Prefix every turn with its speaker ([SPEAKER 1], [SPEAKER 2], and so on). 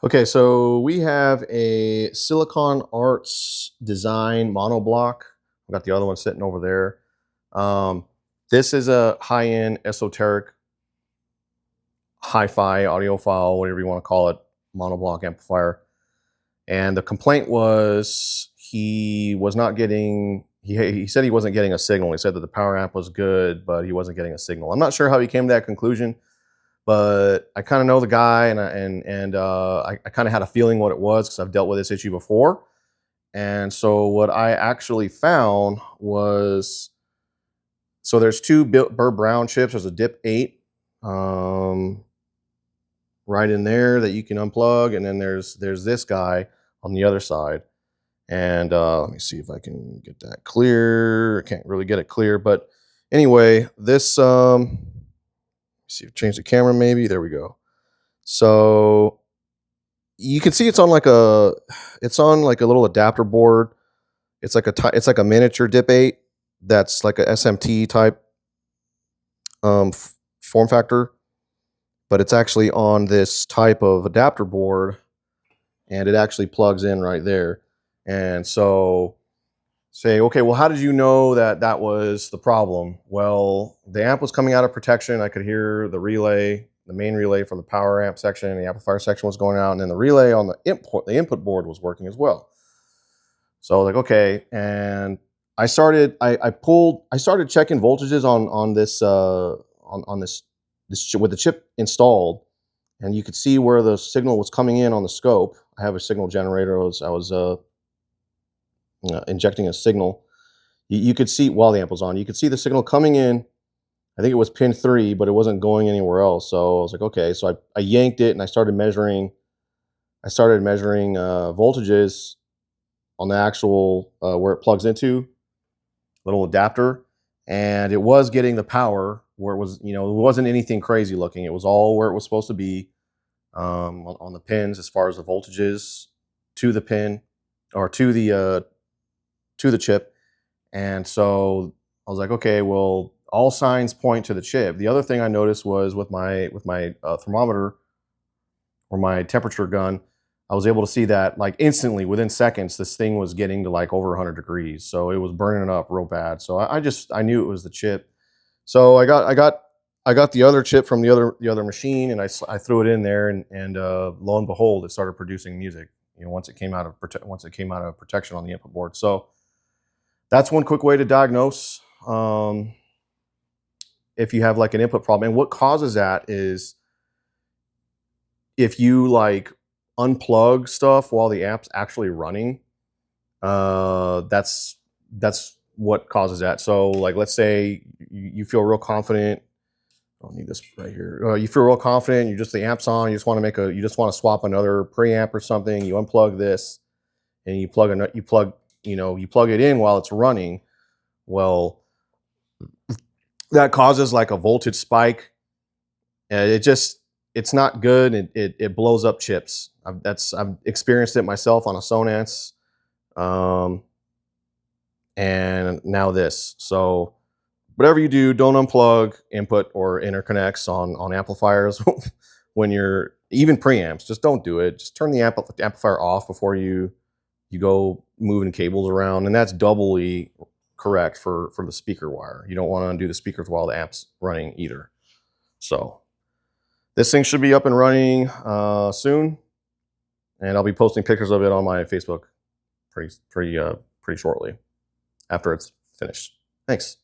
[SPEAKER 1] Okay, so we have a Silicon Arts design monoblock. I've got the other one sitting over there. Um, this is a high-end esoteric hi-fi audiophile, whatever you want to call it, monoblock amplifier. And the complaint was he was not getting. He said he wasn't getting a signal. He said that the power amp was good, but he wasn't getting a signal. I'm not sure how he came to that conclusion, but I kind of know the guy, I kind of had a feeling what it was because I've dealt with this issue before. And so what I actually found was, so there's two Burr-Brown chips. There's a DIP 8 right in there that you can unplug, and then there's this guy on the other side. And let me see if I can get that clear. I can't really get it clear, but anyway, this see, change the camera maybe. There we go. So you can see it's on like a little adapter board. It's like a miniature DIP 8 that's like a SMT type form factor, but it's actually on this type of adapter board, and it actually plugs in right there. And so say, okay, well, how did you know that that was the problem? Well, the amp was coming out of protection. I could hear the relay, the main relay from the power amp section, and the amplifier section was going out, and then the relay on the input board was working as well. So I was like, okay, and I started checking voltages on this on this with the chip installed, and you could see where the signal was coming in on the scope. I have a signal generator. I was injecting a signal. You could see while the amp was on, you could see the signal coming in. I think it was pin 3, but it wasn't going anywhere else. So I was like, okay. So I yanked it and I started measuring. Voltages on the actual where it plugs into, little adapter, and it was getting the power where it was. It wasn't anything crazy looking. It was all where it was supposed to be on the pins as far as the voltages to the pin or to the chip. And so I was like, okay, well, all signs point to the chip. The other thing I noticed was with my thermometer or my temperature gun, I was able to see that like instantly within seconds, this thing was getting to like over 100 degrees. So it was burning up real bad. So I knew it was the chip. So I got the other chip from the other machine, and I threw it in there, and lo and behold, it started producing music. Once it came out of protection on the input board. So that's one quick way to diagnose if you have like an input problem. And what causes that is if you like unplug stuff while the app's actually running. That's what causes that. So like, let's say you feel real confident. I don't need this right here. You feel real confident. The amp's on. You just want to swap another preamp or something. You unplug this, and you plug it in while it's running. Well, that causes like a voltage spike, and it's not good. It blows up chips. I've experienced it myself on a Sonance, and now this. So whatever you do, don't unplug input or interconnects on amplifiers when you're even preamps. Just don't do it. Just turn the amplifier off before you go moving cables around, and that's doubly correct for the speaker wire. You don't want to undo the speakers while the amp's running either. So this thing should be up and running soon, and I'll be posting pictures of it on my Facebook pretty shortly after it's finished. Thanks.